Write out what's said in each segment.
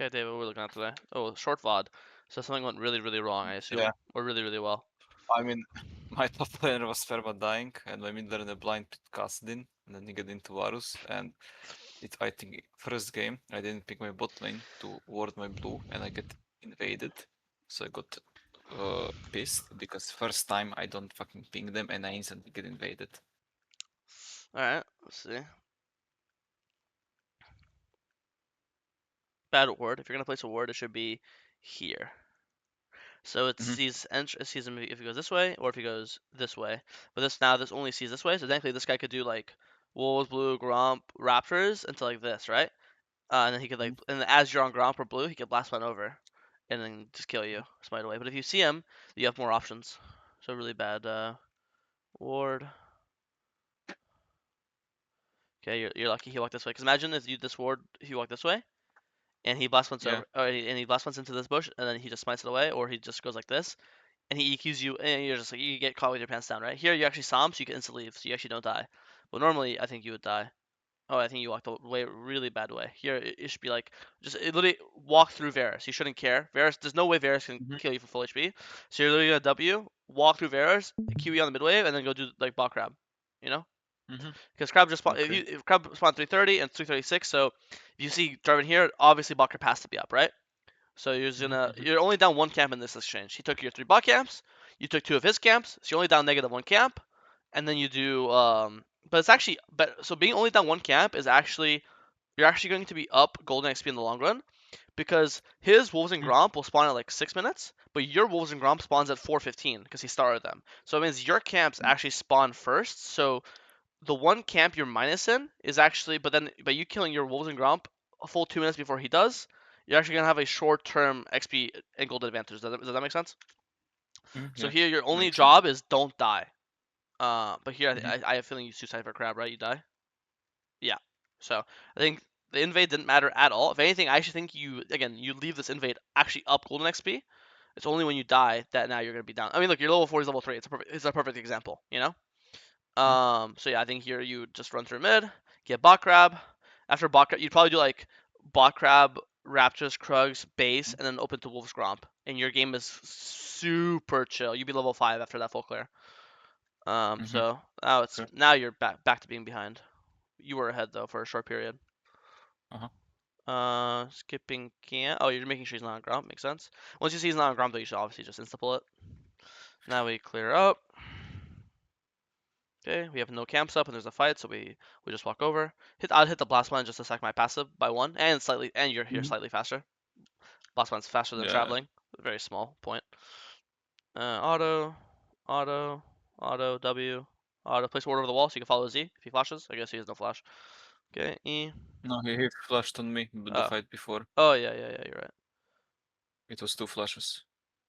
Okay, David, what are we looking at today? Oh, short VOD. So something went really, really wrong, I assume. Yeah. Or really, really well. I mean, my top laner was Ferma dying, and my mid laner blind pit casted in, and then he got into Varus, and I think first game I didn't pick my bot lane to ward my blue, and I get invaded. So I got pissed because first time I don't fucking ping them, and I instantly get invaded. Alright, let's see. Bad ward. If you're gonna place a ward, it should be here. So it sees him if he goes this way or if he goes this way. But this only sees this way, so technically this guy could do like Wolves, Blue, Gromp, Raptors into like this, right? And then he could like, and as you're on Gromp or Blue, he could blast one over, and then just kill you, smite away. But if you see him, you have more options. So really bad ward. Okay, you're lucky he walked this way. Because imagine if you this ward, he walked this way, and he blast once Yeah. over, and he blast once into this bush, and then he just smites it away, or he just goes like this, and he EQs you, and you're just like, you get caught with your pants down, right? Here you actually saw him, so you can instantly leave, so you actually don't die. But normally, I think you would die. Oh, I think you walked away really bad way. Here, it should be like, just literally walk through Varus. You shouldn't care. Varus, there's no way Varus can kill you for full HP. So you're literally gonna W, walk through Varus, QE on the mid wave, and then go do like bot crab. You know? Because crab just spawn, Okay. if crab spawned 330 and 336, so if you see Jarvan here, obviously bot crab has to be up, right? So you're only down one camp in this exchange. He took your 3 bot camps, you took 2 of his camps, so you're only down -1 camp, and then you do but it's actually so being only down 1 camp is actually you're actually going to be up golden XP in the long run because his Wolves and Gromp will spawn at like 6 minutes, but your Wolves and Gromp spawns at 4:15 because he started them. So it means your camps actually spawn first. So the 1 camp you're minus in is actually, but then by you killing your Wolves and Gromp a full 2 minutes before he does, you're actually gonna have a short-term XP and gold advantage. Does that make sense? So Yeah. here your only Makes sense. job is don't die. But here I have a feeling you suicide for crab, right? You die. Yeah. So I think the invade didn't matter at all. If anything, I actually think you leave this invade actually up golden XP. It's only when you die that now you're gonna be down. I mean, look, your level 4 is level 3. It's a perfect example, you know. So yeah, I think here you just run through mid, get bot crab. After bot crab, you'd probably do like bot crab, Raptors, Krugs, base, and then open to Wolves Gromp. And your game is super chill. You'd be level 5 after that full clear. So now you're back to being behind. You were ahead though for a short period. Skipping can't. Oh, you're making sure he's not on Gromp. Makes sense. Once you see he's not on Gromp, though, you should obviously just insta pull it. Now we clear up. Okay, we have no camps up and there's a fight, so we just walk over. I'd hit the blast one just to sack my passive by 1, and you're here slightly faster. Blast one's faster than traveling. Very small point. Auto, auto, auto, W, auto. Place ward over the wall so you can follow Z if he flashes. I guess he has no flash. Okay, E. No, he flashed on me with the fight before. Oh yeah, you're right. It was 2 flashes.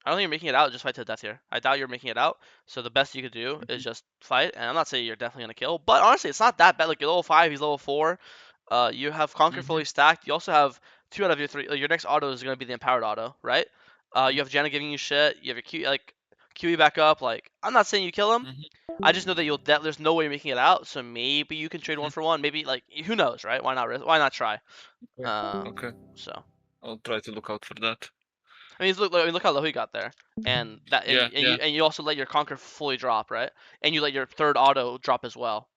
I don't think you're making it out. Just fight to the death here. I doubt you're making it out. So the best you could do is just fight. And I'm not saying you're definitely gonna kill, but honestly, it's not that bad. Like you're level 5, he's level 4. You have Conquer fully stacked. You also have 2 out of your 3. Like, your next auto is gonna be the empowered auto, right? You have Janna giving you shit. You have your Q QE back up. Like I'm not saying you kill him. I just know that there's no way you're making it out. So maybe you can trade 1 for 1. Maybe like who knows, right? Why not risk? Why not try? Okay. So. I'll try to look out for that. I mean, look how low he got there, and you also let your conquer fully drop, right? And you let your third auto drop as well,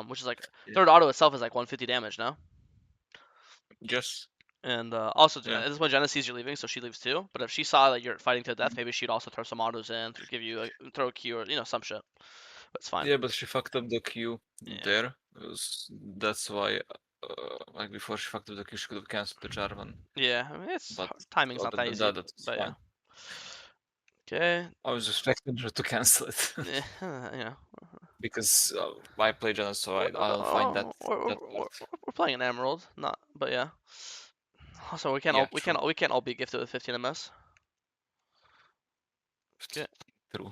which is like third auto itself is like 150 damage now. Yes. And also, this is when Jenna sees you're leaving, so she leaves too. But if she saw that you're fighting to death, maybe she'd also throw some autos in to give you throw a Q or some shit. But it's fine. Yeah, but she fucked up the Q there. That's why, like before she fucked up the Q, she could have cancelled the Jarvan. Yeah, I mean timing's not that easy. That's but fine. Yeah. Okay. I was expecting her to cancel it. Yeah. Because I play Janna, so I don't find that. We're playing an Emerald, but yeah. Also, we can't all be gifted with 15 MS. Okay. True.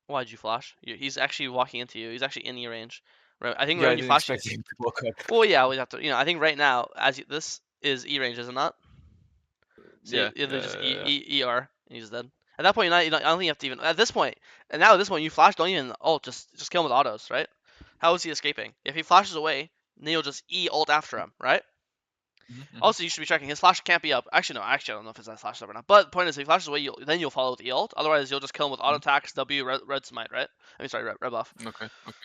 Why'd you flash? He's actually walking into you. He's actually in your range. Right. I think Yeah, when I you didn't flash. expect him to walk up. Well, yeah, we have to. I think right now, this is E range, is it not? So Yeah. you just ER, and he's dead. At that point, I don't think you have to even. At this point, you flash. Don't even. Oh, just kill him with autos, right? How is he escaping? If he flashes away, then you'll just E ult after him, right? Also, you should be checking his flash can't be up. Actually, no. Actually, I don't know if his flash is up or not. But the point is, if he flashes away, then you'll follow with E ult. Otherwise, you'll just kill him with auto attacks, W, red smite, right? I mean, sorry, red buff. Okay. Okay.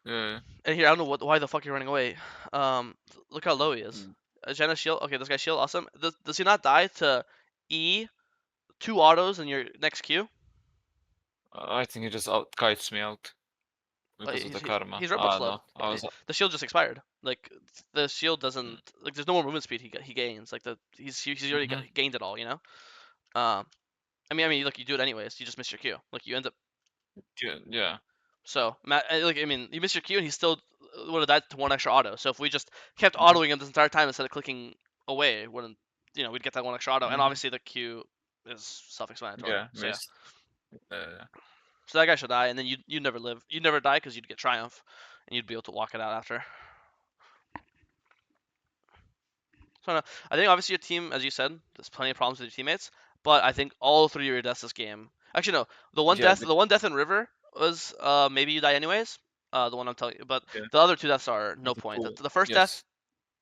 Yeah. And here, I don't know why the fuck you're running away. Look how low he is. Mm. Jenna shield. Okay, this guy's shield, awesome. Does he not die to E 2 autos in your next Q? I think he just out kites me out Like, because of the karma. he's red buff Ah slowed. no, I was. The shield just expired. Like the shield doesn't Mm. like. There's no more movement speed he gains. Like he's already gained it all. You know. Um. Look, you do it anyways. You just miss your Q. Like you end up. Yeah. So you miss your Q and he still would have died to one extra auto. So if we just kept autoing him this entire time instead of clicking away, it wouldn't we'd get that one extra auto. And obviously the Q is self-explanatory. Yeah, So yeah. missed. Uh, So that guy should die, and then you never live. You'd never die because you'd get triumph, and you'd be able to walk it out after. So I think obviously your team, as you said, there's plenty of problems with your teammates. But I think all 3 of your deaths this game. Actually, no. yeah, The one death in River was maybe you die anyways. The one I'm telling you, but yeah. the other 2 deaths are no The point. two. The first death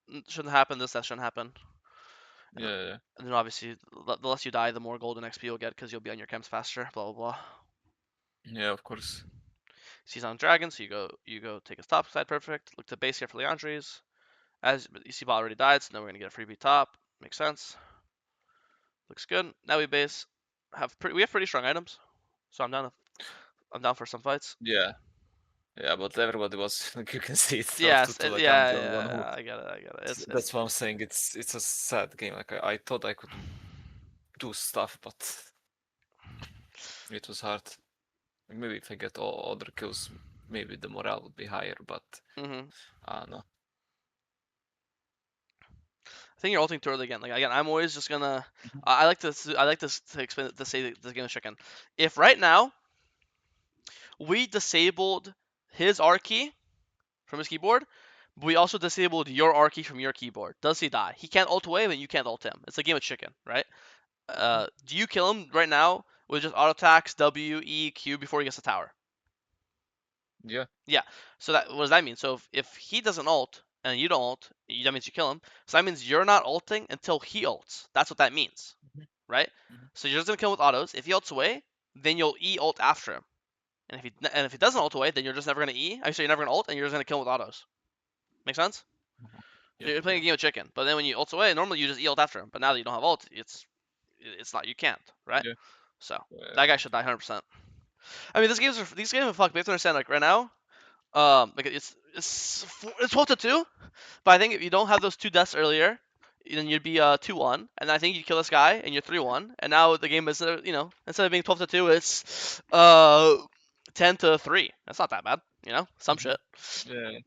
Yes. shouldn't happen. This death shouldn't happen. Yeah. And then obviously, the less you die, the more golden XP you'll get because you'll be on your chems faster. Blah blah blah. Yeah, of course. He's on dragon, so you go take his top side, perfect. Look to base here for Leandri's. As you see, bot already died, so now we're gonna get a freebie top. Makes sense. Looks good. Now we base. We have pretty strong items, so I'm down for some fights. Yeah. Yeah, but everybody was like you can see it's tough Yes, to like yeah, I'm the only one who. yeah, I get it, I get it. It's That's what I'm saying. It's a sad game. Like I thought I could do stuff, but it was hard. Like, maybe if I get all other kills, maybe the morale would be higher. But mm-hmm. no. I think you're ulting too early again. Like again, I'm always just gonna. Mhm. I like this. I like this to explain to say this game is chicken. If right now we disabled his R key from his keyboard, but we also disabled your R key from your keyboard, does he die? He can't ult away, but you can't ult him. It's a game of chicken, right? Do you kill him right now with just auto attacks W E Q before he gets the tower? Yeah. Yeah. So what does that mean? So if he doesn't ult and you don't ult, that means you kill him. So that means you're not ulting until he ults. That's what that means, Mhm. right? Mhm. So you're just gonna kill him with autos. If he ults away, then you'll E ult after him. And if he doesn't ult away, then you're just never gonna E. Actually, you're never gonna ult, and you're just gonna kill him with autos. Make sense? Yeah. You're playing a game of chicken. But then when you ult away, normally you just E ult after him. But now that you don't have ult, it's not. You can't, right? Yeah. So that Yeah. guy should die 100%. I mean, these games are fucked. We have to understand, like right now, like it's 12-2. But I think if you don't have those 2 deaths earlier, then you'd be 2-1, and I think you kill this guy and you're 3-1, and now the game is instead of being 12-2, it's 10-3. That's not that bad, some Mhm. shit. Yeah.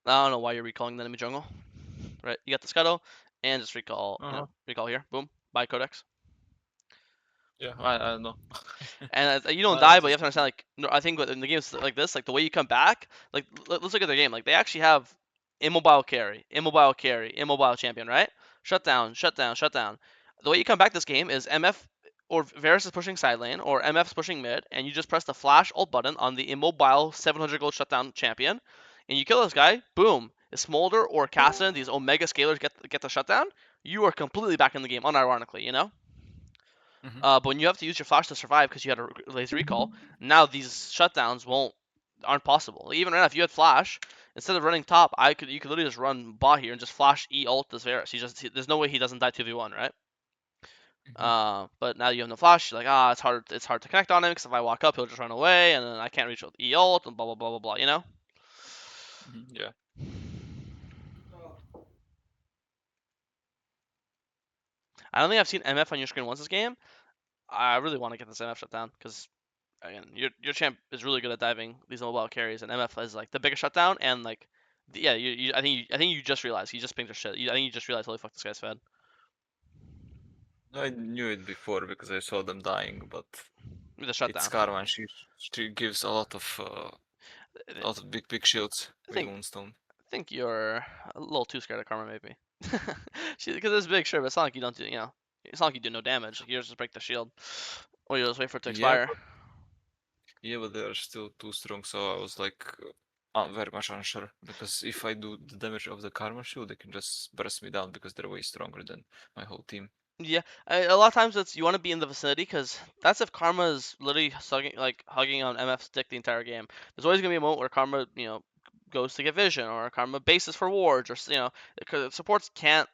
I don't know why you're recalling the enemy jungle, right? You got the scuttle, and just recall, Uh-huh. recall here, boom, buy codex. Yeah. I don't know. And you don't I die, but you just. have to understand. Like, no, I think in the games like this, like the way you come back, like let's look at their game. Like they actually have immobile carry, immobile carry, immobile champion, right? Shut down, shut down, shut down. The way you come back this game is MF or Varus is pushing side lane or MF is pushing mid, and you just press the flash ult button on the immobile 700 gold shutdown champion, and you kill this guy. Boom! If Smolder or Cassin, these Omega scalers get the shutdown, you are completely back in the game, unironically, you know. Mhm. But when you have to use your flash to survive because you had a lazy recall, now these shutdowns aren't possible. Like, even right now, if you had flash, instead of running top, you could literally just run bot here and just flash E ult this Varus. There's no way he doesn't die 2v1, right? Mhm. But now you have no flash. You're like, it's hard to connect on him because if I walk up, he'll just run away, and then I can't reach with E ult and blah blah blah blah blah. You know? Mhm. Yeah. I don't think I've seen MF on your screen once this game. I really want to get this MF shut down because again, your champ is really good at diving these mobile carries, and MF is like the biggest shutdown, and like, yeah, I think you just realized you just pinged your shit. I think you just realized, holy fuck, this guy's fed. I knew it before because I saw them dying, but The it's shutdown. Karma and she gives a lot of big shields I with think Moonstone. I think you're a little too scared of Karma, maybe. Because it's big, sure, but it's not like you don't do. It's not like you do no damage. Like, you just break the shield, or you just wait for it to Yeah, expire. but they are still too strong. So I was like very much unsure because if I do the damage of the Karma Shield, they can just burst me down because they're way stronger than my whole team. Yeah, a lot of times it's you want to be in the vicinity because that's if Karma is literally hugging on MF's dick the entire game. There's always gonna be a moment where Karma, goes to get vision or Karma bases for wards or because supports can't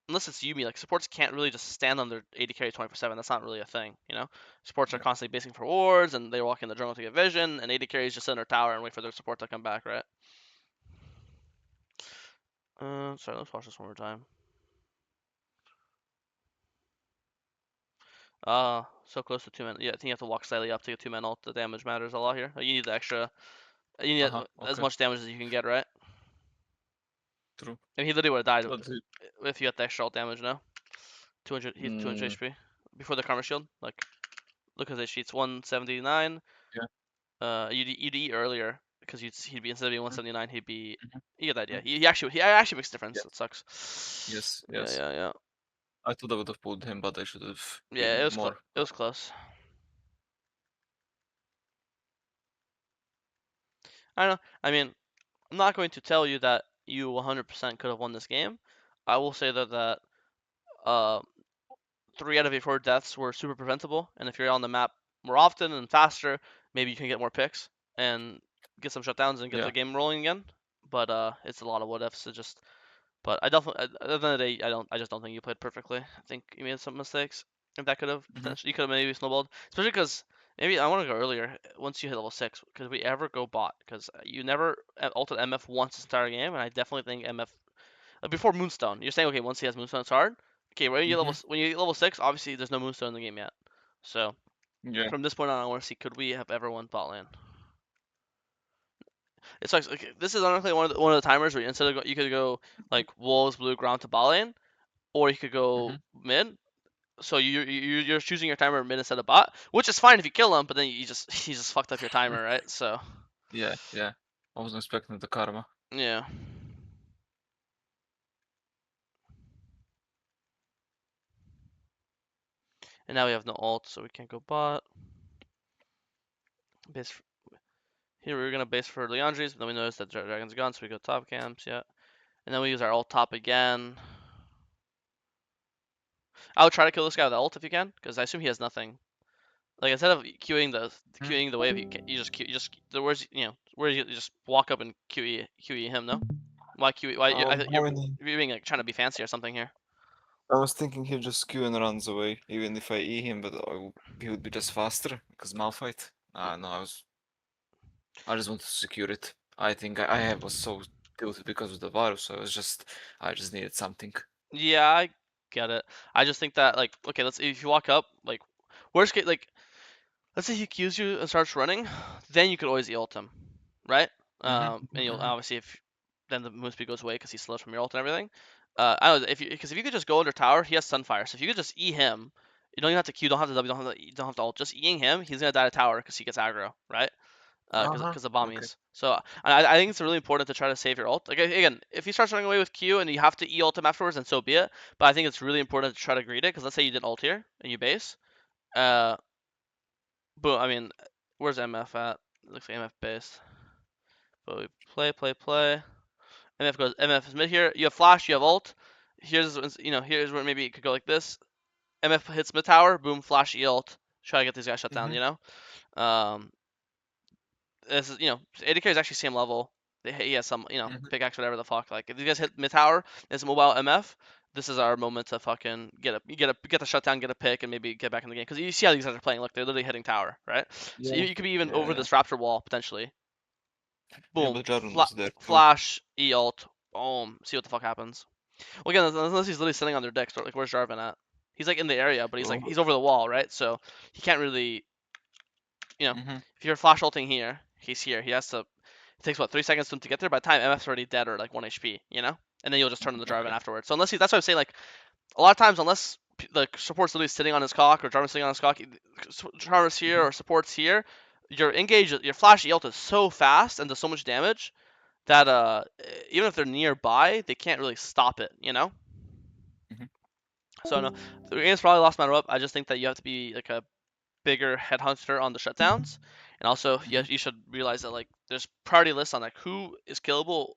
unless it's Yumi. Like supports can't really just stand on their AD carry 24/7. That's not really a thing. Supports are Yeah. constantly basing for wards and they walk in the jungle to get vision, and AD carries just sit in their tower and wait for their support to come back, right? Sorry, let's watch this one more time. So close to 2 men. Yeah, I think you have to walk slightly up to get 2 men ult. The damage matters a lot here. You need the extra. You need as Okay. much damage as you can get, right? True. And he literally would have died But if you got the extra ult damage now. 200. He's 200 mm, HP before the Karma Shield. Like, look at his sheets. 179. yeah. You'd eat earlier because he'd be instead of being Mm, 179, he'd be. mhm, You get the idea. mm. He actually makes a difference. Yeah. It sucks. Yes. Yeah, Yes. yeah, yeah. I thought I would have pulled him, but I should have Yeah, it been was close. more. It was close. I don't know. I mean, I'm not going to tell you that you 100% could have won this game. I will say that uh, 3 out of your 4 deaths were super preventable, and if you're on the map more often and faster, maybe you can get more picks and get some shutdowns and get Yeah. the game rolling again. But it's a lot of what ifs. But I definitely, at the end of the day, I just don't think you played perfectly. I think you made some mistakes, and that could have Hmm. potentially, you could have maybe snowballed, especially because maybe I want to go earlier once you hit level 6. Could we ever go bot? Because you never ulted MF once this entire game, and I definitely think MF before Moonstone. You're saying okay, once he has Moonstone, it's hard. Okay, Hmm. when you get level 6, obviously there's no Moonstone in the game yet. So Yeah. from this point on, I want to see could we have ever won bot lane. It's like this is honestly one of the timers where instead of you could go like Wolves, Blue, Ground to bot lane, or you could Hmm. go mid. So you're choosing your timer mid instead of bot, which is fine if you kill him, but then you just fucked up your timer, right? So Yeah. Yeah. I wasn't expecting the Karma. yeah. And now we have no ult, so we can't go bot. Base here we're gonna base for Leandri's, but then we notice that Dragon's gone, so we go top camps, yeah. And then we use our ult top again. I would try to kill this guy with ult if you can, because I assume he has nothing. Like instead of Hmm. queuing the wave, you just the words where you just walk up and QE him. No, why QE? Why you're being like trying to be fancy or something here. I was thinking he just queue and runs away, even if I E him, but he would be just faster because Malphite. No, I just wanted to secure it. I think I was so tilted because of the virus, so I just needed something. Yeah, I get it. I just think that like okay, let's if you walk up like worst case like let's say he queues you and starts running, then you could always ult him, right? Mhm, And you'll mhm, obviously if then the moon speed goes away because he slows from your ult and everything. I don't know if you could just go under tower, he has Sunfire. So if you could just E him, you don't even have to Q, don't have to W, you don't have to ult. Just Eing him, he's gonna die to tower because he gets aggro, right? uh-huh, Because of okay. bombies. So I think it's really important to try to save your ult. Like again, if he starts running away with Q and you have to E ult him afterwards, then so be it. But I think it's really important to try to greet it because let's say you did ult here and you base. Uh, Boom. I mean, where's MF at? Looks like MF base. But we play. MF goes. MF is mid here. You have flash. You have ult. Here's where maybe it could go like this. MF hits mid tower. Boom. Flash ult. Try to get these guys shut down. Mhm, Um, this is AD carry is actually same level. He has some mhm. pickaxe whatever the fuck. Like if these guys hit mid tower, it's mobile MF. This is our moment to fucking get the shutdown, get a pick, and maybe get back in the game. Because you see how these guys are playing. Look, they're literally hitting tower, right? So Yeah, you could be even yeah, over yeah. this raptor wall potentially. Yeah, Boom. but Jarvan was there too. Flash. E ult. Boom. See what the fuck happens. Well, again, unless he's literally sitting on their decks. Like, where's Jarvan at? He's like in the area, but Oh, he's over the wall, right? So he can't really. mhm. If you're flash ulting here, he's here. He has to. It takes what 3 seconds for him to get there. By the time MF's already dead or like 1 HP, and then you'll just turn on the Jarvan Okay. afterwards. So that's why I'm saying like a lot of times unless the support's literally sitting on his cock or Jarvan's sitting on his cock, Jarvan's here Mhm, or support's here, your flash ult is so fast and does so much damage that even if they're nearby, they can't really stop it. mhm. So no, the game's probably lost matter up. I just think that you have to be like a bigger headhunter on the shutdowns, and also Mm-hmm. you should realize that like there's priority lists on like who is killable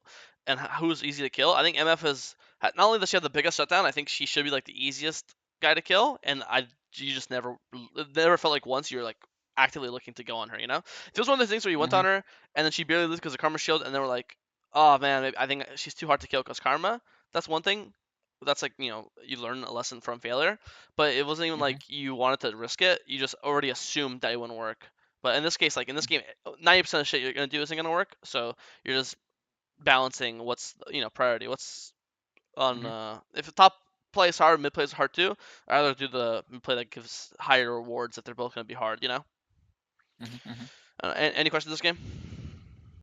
and who's easy to kill. I think MF is not only does she have the biggest shutdown, I think she should be like the easiest guy to kill, and you just never felt like once you're like actively looking to go on her. You know, it was one of the things where you went Mm-hmm. on her and then she barely lived because of Karma Shield, and they were like, oh man, I think she's too hard to kill because Karma. That's one thing. That's like you learn a lesson from failure, but it wasn't even Mm-hmm. like you wanted to risk it. You just already assumed that it wouldn't work. But in this case, like in this game, 90% of shit you're gonna do isn't gonna work. So you're just balancing what's priority. What's on Mm-hmm. if the top play is hard, mid play is hard too. I rather do the mid play that gives higher rewards if they're both gonna be hard. Mm-hmm. Mm-hmm. Any questions this game?